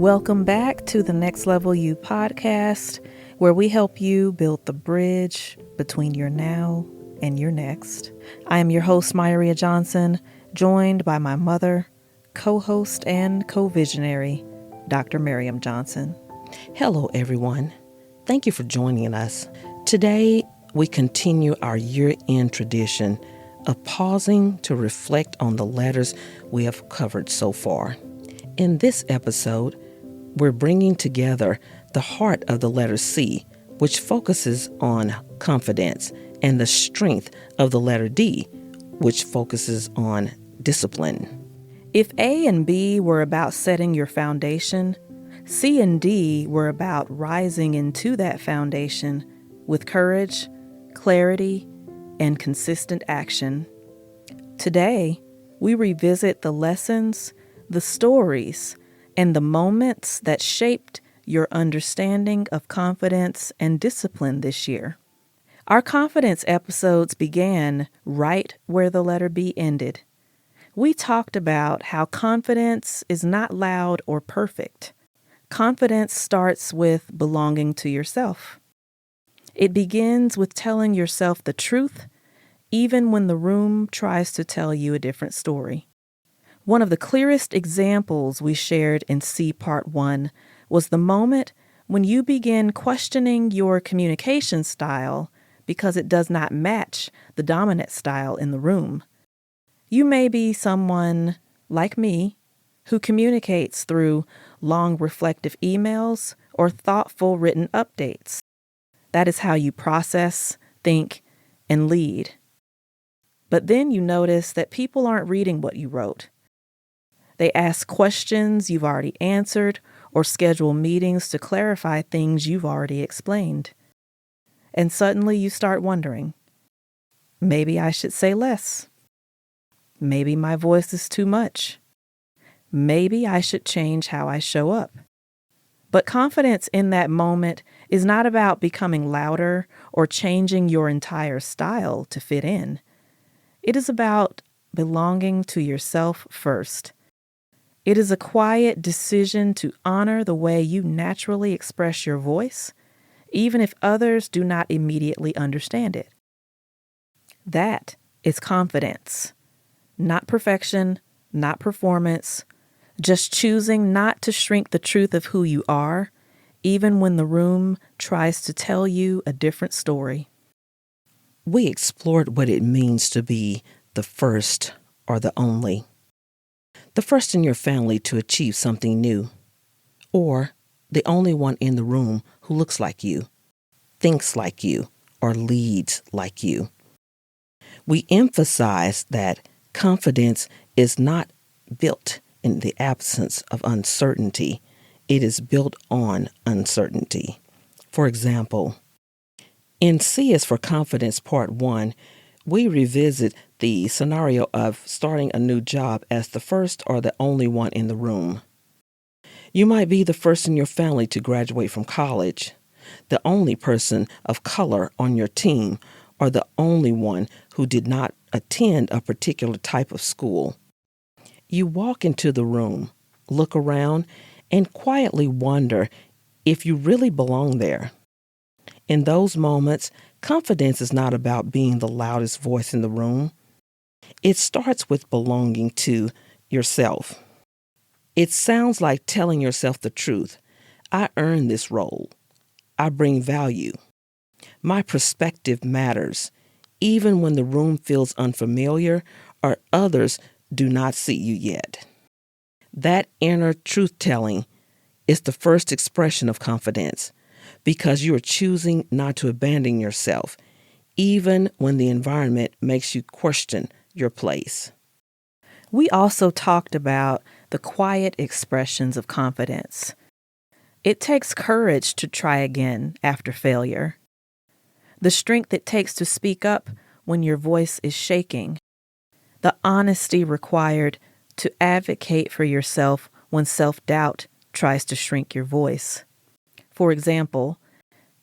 Welcome back to the Next Level You podcast, where we help you build the bridge between your now and your next. I am your host, Myria Johnson, joined by my mother, co-host and co-visionary, Dr. Miriam Johnson. Hello, everyone. Thank you for joining us. Today, we continue our year-end tradition of pausing to reflect on the letters we have covered so far. In this episode, we're bringing together the heart of the letter C, which focuses on confidence, and the strength of the letter D, which focuses on discipline. If A and B were about setting your foundation, C and D were about rising into that foundation with courage, clarity, and consistent action. Today, we revisit the lessons, the stories, and the moments that shaped your understanding of confidence and discipline this year. Our confidence episodes began right where the letter B ended. We talked about how confidence is not loud or perfect. Confidence starts with belonging to yourself. It begins with telling yourself the truth, even when the room tries to tell you a different story. One of the clearest examples we shared in C Part 1 was the moment when you begin questioning your communication style because it does not match the dominant style in the room. You may be someone, like me, who communicates through long reflective emails or thoughtful written updates. That is how you process, think, and lead. But then you notice that people aren't reading what you wrote. They ask questions you've already answered or schedule meetings to clarify things you've already explained. And suddenly you start wondering, maybe I should say less. Maybe my voice is too much. Maybe I should change how I show up. But confidence in that moment is not about becoming louder or changing your entire style to fit in. It is about belonging to yourself first. It is a quiet decision to honor the way you naturally express your voice, even if others do not immediately understand it. That is confidence. Not perfection, not performance, just choosing not to shrink the truth of who you are, even when the room tries to tell you a different story. We explored what it means to be the first or the only. The first in your family to achieve something new, or the only one in the room who looks like you, thinks like you, or leads like you. We emphasize that confidence is not built in the absence of uncertainty. It is built on uncertainty. For example, in C is for Confidence Part 1, we revisit the scenario of starting a new job as the first or the only one in the room. You might be the first in your family to graduate from college, the only person of color on your team, or the only one who did not attend a particular type of school. You walk into the room, look around, and quietly wonder if you really belong there. In those moments, confidence is not about being the loudest voice in the room. It starts with belonging to yourself. It sounds like telling yourself the truth. I earned this role. I bring value. My perspective matters, even when the room feels unfamiliar or others do not see you yet. That inner truth-telling is the first expression of confidence, because you are choosing not to abandon yourself, even when the environment makes you question your place. We also talked about the quiet expressions of confidence. It takes courage to try again after failure. The strength it takes to speak up when your voice is shaking. The honesty required to advocate for yourself when self-doubt tries to shrink your voice. For example,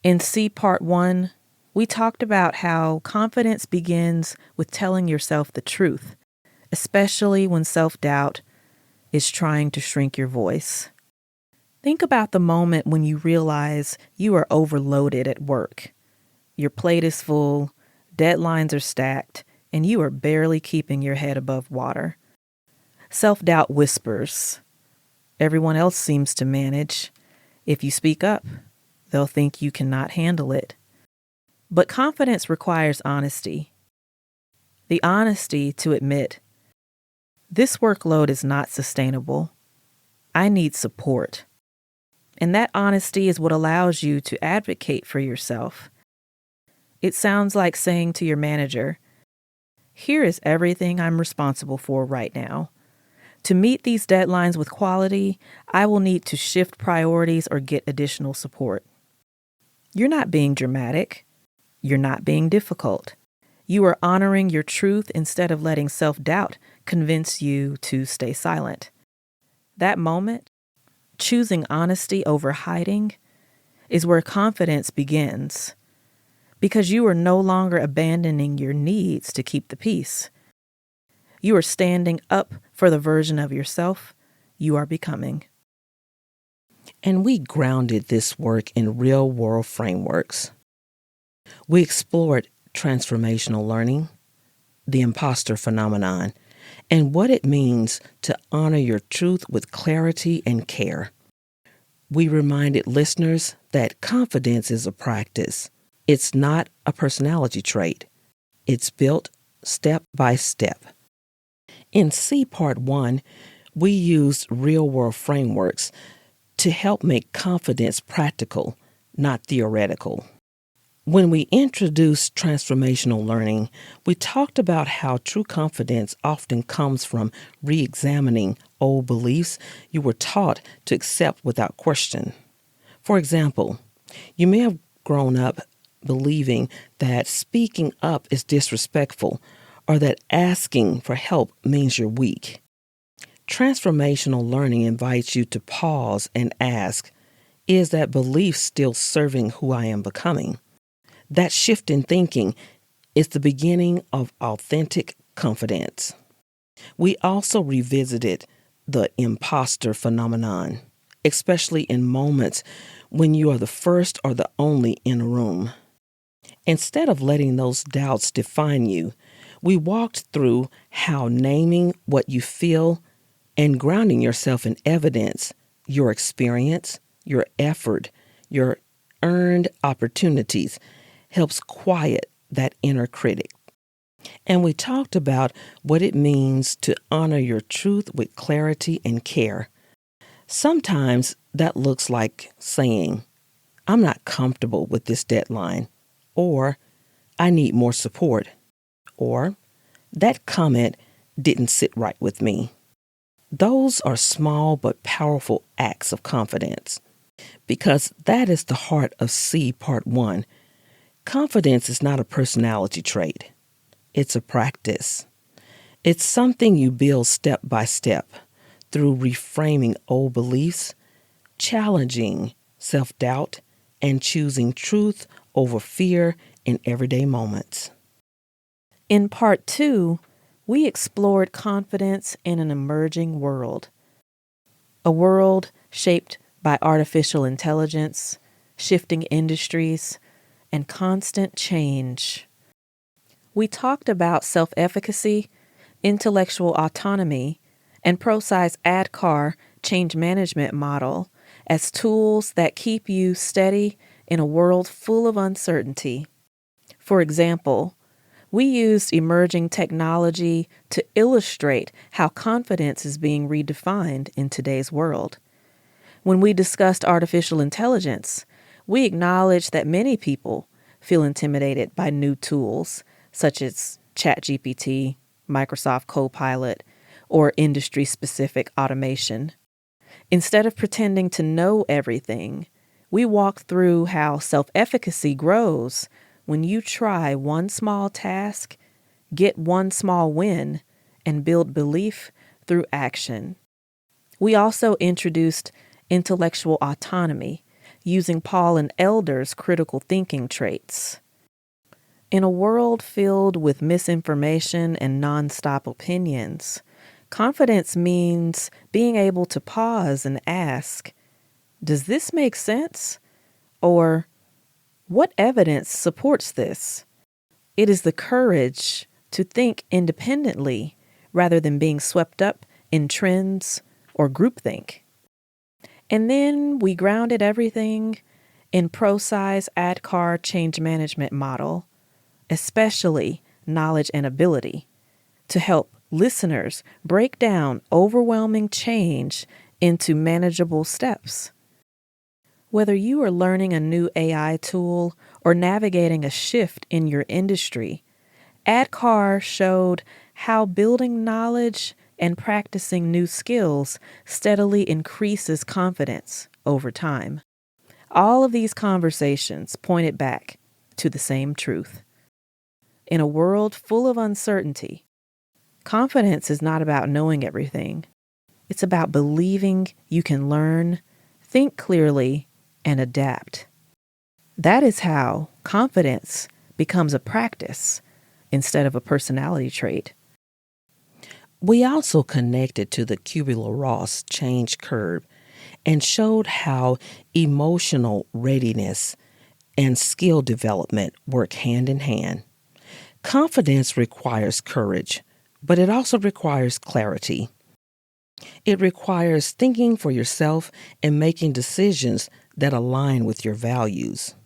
in C Part 1, we talked about how confidence begins with telling yourself the truth, especially when self-doubt is trying to shrink your voice. Think about the moment when you realize you are overloaded at work. Your plate is full, deadlines are stacked, and you are barely keeping your head above water. Self-doubt whispers. Everyone else seems to manage. If you speak up, they'll think you cannot handle it. But confidence requires honesty. The honesty to admit, this workload is not sustainable. I need support. And that honesty is what allows you to advocate for yourself. It sounds like saying to your manager, here is everything I'm responsible for right now. To meet these deadlines with quality, I will need to shift priorities or get additional support. You're not being dramatic. You're not being difficult. You are honoring your truth instead of letting self-doubt convince you to stay silent. That moment, choosing honesty over hiding, is where confidence begins. Because you are no longer abandoning your needs to keep the peace. You are standing up for the version of yourself you are becoming. And we grounded this work in real-world frameworks. We explored transformational learning, the imposter phenomenon, and what it means to honor your truth with clarity and care. We reminded listeners that confidence is a practice. It's not a personality trait. It's built step by step. In C Part 1, we used real-world frameworks to help make confidence practical, not theoretical. When we introduced transformational learning, we talked about how true confidence often comes from re-examining old beliefs you were taught to accept without question. For example, you may have grown up believing that speaking up is disrespectful or that asking for help means you're weak. Transformational learning invites you to pause and ask, is that belief still serving who I am becoming? That shift in thinking is the beginning of authentic confidence. We also revisited the imposter phenomenon, especially in moments when you are the first or the only in a room. Instead of letting those doubts define you, we walked through how naming what you feel and grounding yourself in evidence, your experience, your effort, your earned opportunities, helps quiet that inner critic. And we talked about what it means to honor your truth with clarity and care. Sometimes that looks like saying, I'm not comfortable with this deadline, or I need more support, or that comment didn't sit right with me. Those are small but powerful acts of confidence, because that is the heart of C Part 1. Confidence is not a personality trait. It's a practice. It's something you build step by step through reframing old beliefs, challenging self-doubt, and choosing truth over fear in everyday moments. In Part 2, we explored confidence in an emerging world. A world shaped by artificial intelligence, shifting industries, and constant change. We talked about self-efficacy, intellectual autonomy, and ProSci's ADKAR change management model as tools that keep you steady in a world full of uncertainty. For example, we used emerging technology to illustrate how confidence is being redefined in today's world. When we discussed artificial intelligence, we acknowledged that many people feel intimidated by new tools such as ChatGPT, Microsoft Copilot, or industry-specific automation. Instead of pretending to know everything, we walked through how self-efficacy grows when you try one small task, get one small win, and build belief through action. We also introduced intellectual autonomy using Paul and Elder's critical thinking traits. In a world filled with misinformation and nonstop opinions, confidence means being able to pause and ask, Does this make sense? Or what evidence supports this? It is the courage to think independently rather than being swept up in trends or groupthink. And then we grounded everything in ProSci's ADKAR change management model, especially knowledge and ability, to help listeners break down overwhelming change into manageable steps. Whether you are learning a new AI tool or navigating a shift in your industry, ADKAR showed how building knowledge and practicing new skills steadily increases confidence over time. All of these conversations pointed back to the same truth. In a world full of uncertainty, confidence is not about knowing everything. It's about believing you can learn, think clearly, and adapt. That is how confidence becomes a practice instead of a personality trait. We also connected to the Kubler-Ross change curve and showed how emotional readiness and skill development work hand in hand. Confidence requires courage, but it also requires clarity. It requires thinking for yourself and making decisions that align with your values.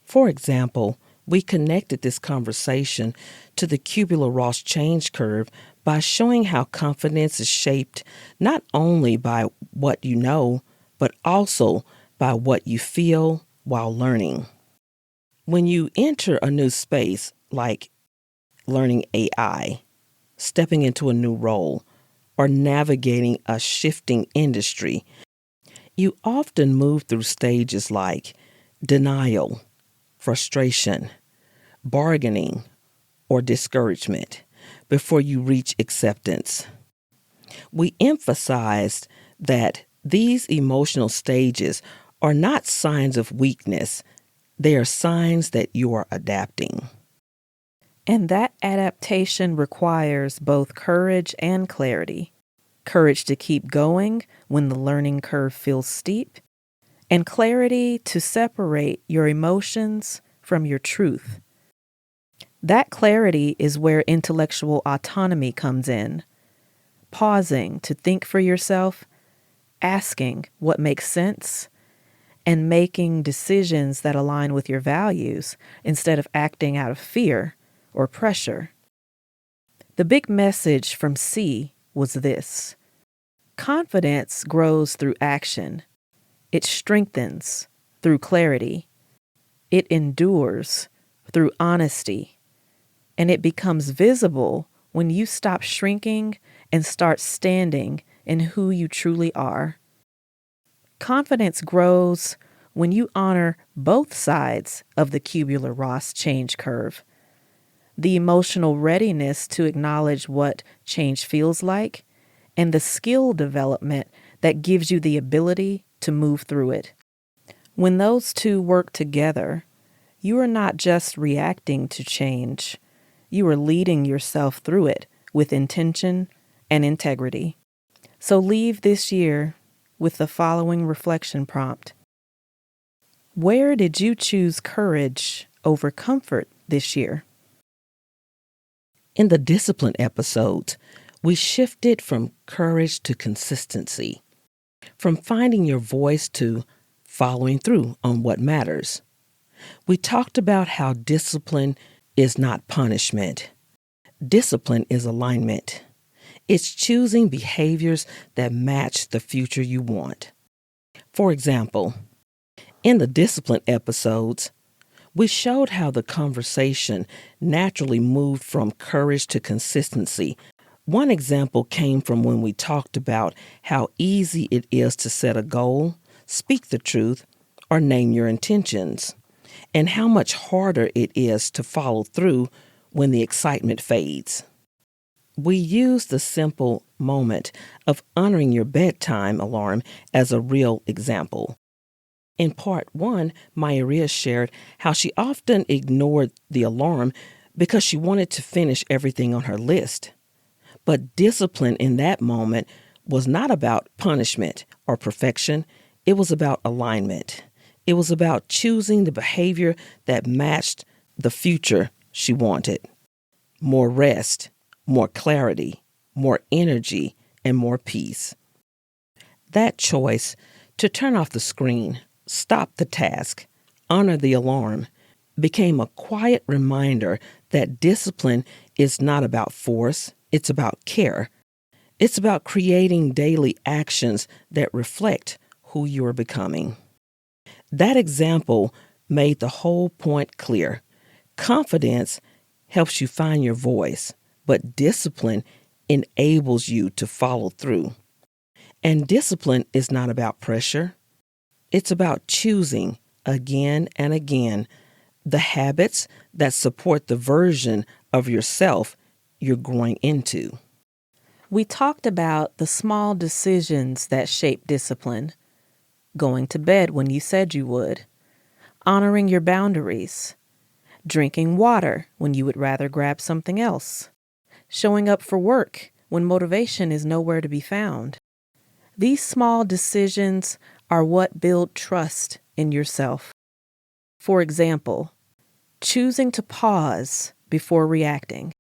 For example, we connected this conversation to the Kubler-Ross change curve by showing how confidence is shaped not only by what you know, but also by what you feel while learning. When you enter a new space like learning AI, stepping into a new role, or navigating a shifting industry, you often move through stages like denial, frustration, bargaining, or discouragement before you reach acceptance. We emphasized that these emotional stages are not signs of weakness, they are signs that you are adapting. And that adaptation requires both courage and clarity. Courage to keep going when the learning curve feels steep, and clarity to separate your emotions from your truth. That clarity is where intellectual autonomy comes in. Pausing to think for yourself, asking what makes sense, and making decisions that align with your values instead of acting out of fear or pressure. The big message from C was this: confidence grows through action. It strengthens through clarity. It endures through honesty. And it becomes visible when you stop shrinking and start standing in who you truly are. Confidence grows when you honor both sides of the Kubler-Ross change curve. The emotional readiness to acknowledge what change feels like, and the skill development that gives you the ability to move through it. When those two work together, you are not just reacting to change, you are leading yourself through it with intention and integrity. So leave this year with the following reflection prompt. Where did you choose courage over comfort this year? In the discipline episodes, we shifted from courage to consistency, from finding your voice to following through on what matters. We talked about how discipline is not punishment. Discipline is alignment. It's choosing behaviors that match the future you want. For example, in the discipline episodes, we showed how the conversation naturally moved from courage to consistency. One example came from when we talked about how easy it is to set a goal, speak the truth, or name your intentions, and how much harder it is to follow through when the excitement fades. We used the simple moment of honoring your bedtime alarm as a real example. In part 1, Maria shared how she often ignored the alarm because she wanted to finish everything on her list. But discipline in that moment was not about punishment or perfection. It was about alignment. It was about choosing the behavior that matched the future she wanted. More rest, more clarity, more energy, and more peace. That choice to turn off the screen, stop the task, honor the alarm, became a quiet reminder that discipline is not about force, it's about care. It's about creating daily actions that reflect who you are becoming. That example made the whole point clear. Confidence helps you find your voice, but discipline enables you to follow through. And discipline is not about pressure. It's about choosing again and again the habits that support the version of yourself you're growing into. We talked about the small decisions that shape discipline. Going to bed when you said you would. Honoring your boundaries. Drinking water when you would rather grab something else. Showing up for work when motivation is nowhere to be found. These small decisions are what build trust in yourself. For example, choosing to pause before reacting.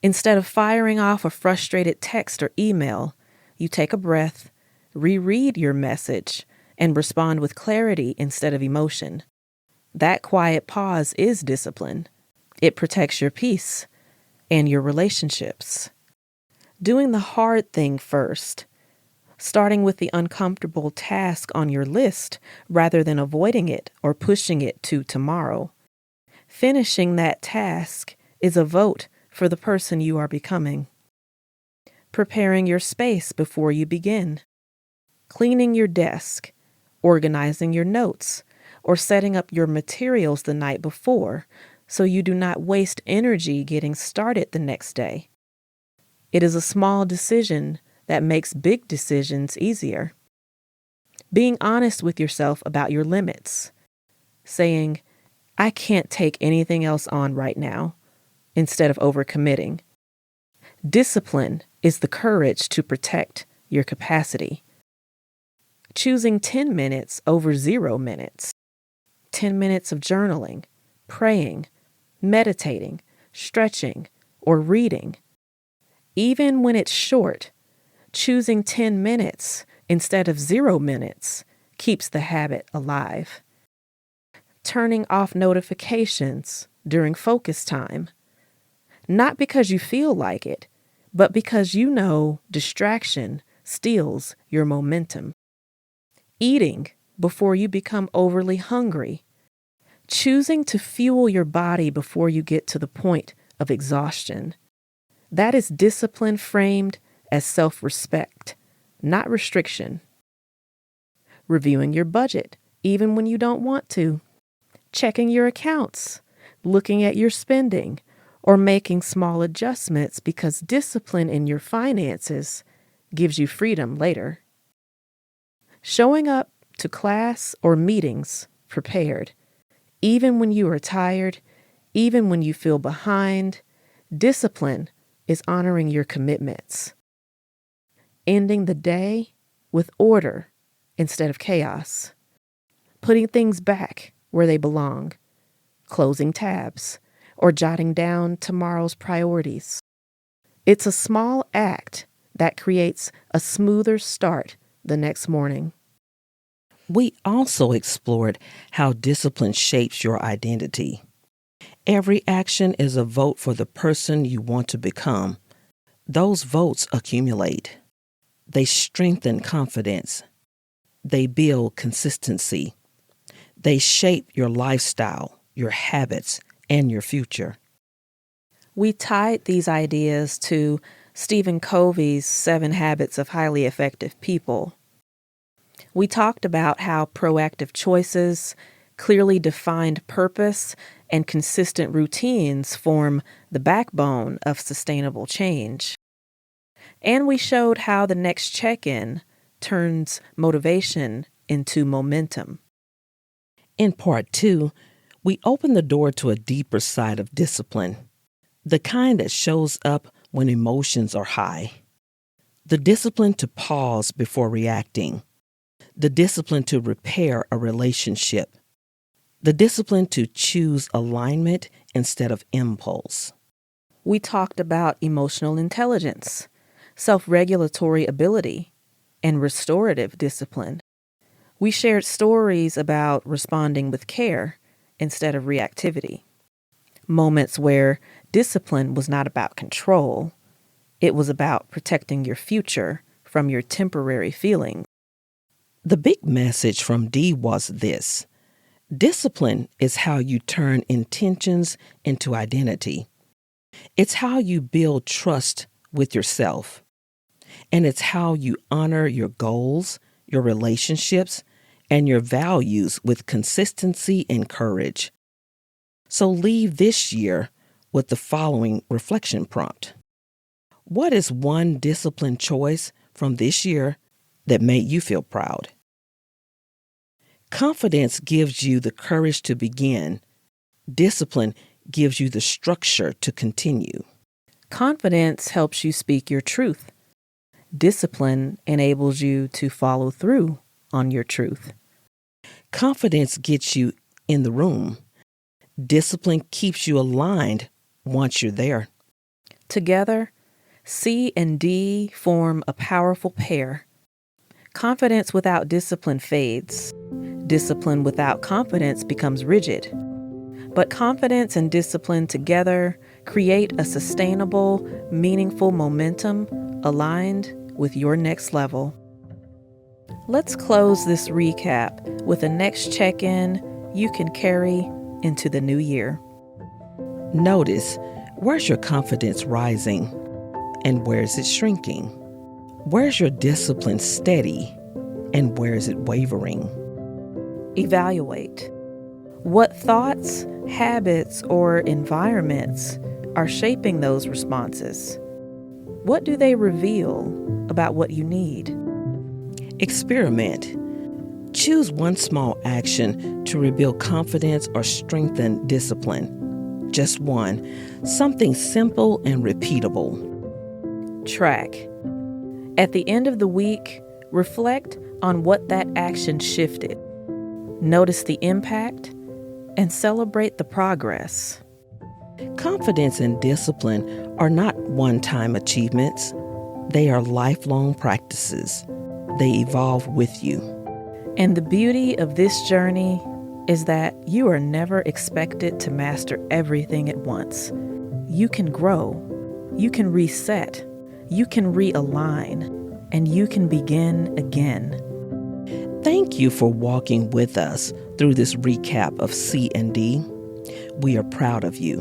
Instead of firing off a frustrated text or email, you take a breath, reread your message, and respond with clarity instead of emotion. That quiet pause is discipline. It protects your peace and your relationships. Doing the hard thing first, starting with the uncomfortable task on your list rather than avoiding it or pushing it to tomorrow. Finishing that task is a vote for the person you are becoming. Preparing your space before you begin. Cleaning your desk, organizing your notes, or setting up your materials the night before so you do not waste energy getting started the next day. It is a small decision that makes big decisions easier. Being honest with yourself about your limits. Saying, I can't take anything else on right now, instead of overcommitting. Discipline is the courage to protect your capacity. Choosing 10 minutes over 0 minutes. 10 minutes of journaling, praying, meditating, stretching, or reading. Even when it's short, choosing 10 minutes instead of 0 minutes keeps the habit alive. Turning off notifications during focus time. Not because you feel like it, but because you know distraction steals your momentum. Eating before you become overly hungry. Choosing to fuel your body before you get to the point of exhaustion. That is discipline framed as self-respect, not restriction. Reviewing your budget, even when you don't want to. Checking your accounts, looking at your spending, or making small adjustments because discipline in your finances gives you freedom later. Showing up to class or meetings prepared, even when you are tired, even when you feel behind. Discipline is honoring your commitments. Ending the day with order instead of chaos. Putting things back where they belong. Closing tabs or jotting down tomorrow's priorities. It's a small act that creates a smoother start the next morning. We also explored how discipline shapes your identity. Every action is a vote for the person you want to become. Those votes accumulate. They strengthen confidence. They build consistency. They shape your lifestyle, your habits, and your future. We tied these ideas to Stephen Covey's 7 Habits of Highly Effective People. We talked about how proactive choices, clearly defined purpose, and consistent routines form the backbone of sustainable change. And we showed how the next check-in turns motivation into momentum. In part 2, we open the door to a deeper side of discipline, the kind that shows up when emotions are high. The discipline to pause before reacting. the discipline to repair a relationship, the discipline to choose alignment instead of impulse. We talked about emotional intelligence, self-regulatory ability, and restorative discipline. We shared stories about responding with care instead of reactivity. Moments where discipline was not about control. It was about protecting your future from your temporary feelings. The big message from Dee was this: discipline is how you turn intentions into identity. It's how you build trust with yourself. And it's how you honor your goals, your relationships, and your values with consistency and courage. So leave this year with the following reflection prompt. What is one discipline choice from this year that made you feel proud? Confidence gives you the courage to begin. Discipline gives you the structure to continue. Confidence helps you speak your truth. Discipline enables you to follow through on your truth. Confidence gets you in the room. Discipline keeps you aligned once you're there. Together, C and D form a powerful pair. Confidence without discipline fades. Discipline without confidence becomes rigid. But confidence and discipline together create a sustainable, meaningful momentum aligned with your next level. Let's close this recap with a next check-in you can carry into the new year. Notice, where's your confidence rising and where is it shrinking? Where's your discipline steady and where is it wavering? Evaluate. What thoughts, habits, or environments are shaping those responses? What do they reveal about what you need? Experiment. Choose one small action to rebuild confidence or strengthen discipline. Just one. Something simple and repeatable. Track. At the end of the week, reflect on what that action shifted. Notice the impact and celebrate the progress. Confidence and discipline are not one-time achievements. They are lifelong practices. They evolve with you. And the beauty of this journey is that you are never expected to master everything at once. You can grow, you can reset, you can realign, and you can begin again. Thank you for walking with us through this recap of C&D. We are proud of you,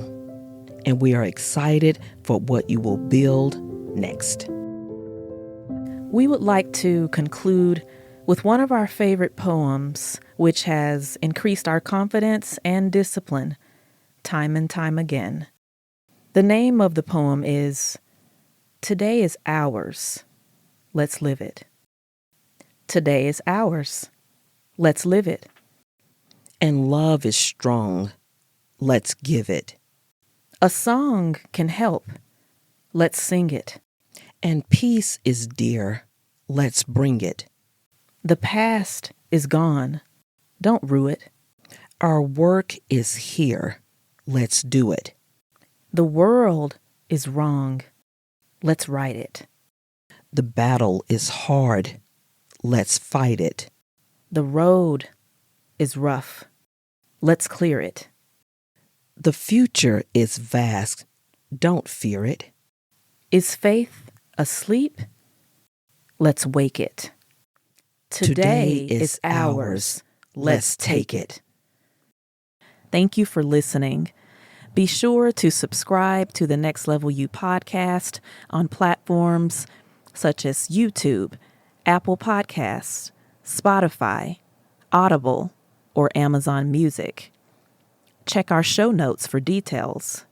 and we are excited for what you will build next. We would like to conclude with one of our favorite poems, which has increased our confidence and discipline time and time again. The name of the poem is Today is Ours. Let's live it. Today is ours. Let's live it. And love is strong. Let's give it. A song can help. Let's sing it. And peace is dear. Let's bring it. The past is gone. Don't rue it. Our work is here. Let's do it. The world is wrong. Let's right it. The battle is hard. Let's fight it. The road is rough. Let's clear it. The future is vast. Don't fear it. Is faith asleep? Let's wake it. Today is ours. Let's take it. Thank you for listening. Be sure to subscribe to the Next Level You podcast on platforms such as YouTube, Apple Podcasts, Spotify, Audible, or Amazon Music. Check our show notes for details.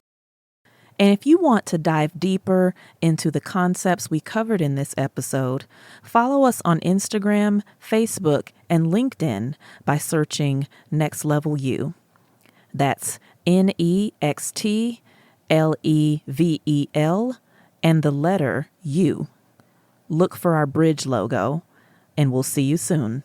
And if you want to dive deeper into the concepts we covered in this episode, follow us on Instagram, Facebook, and LinkedIn by searching Next Level You. That's NEXTLEVEL and the letter U. Look for our bridge logo, and we'll see you soon.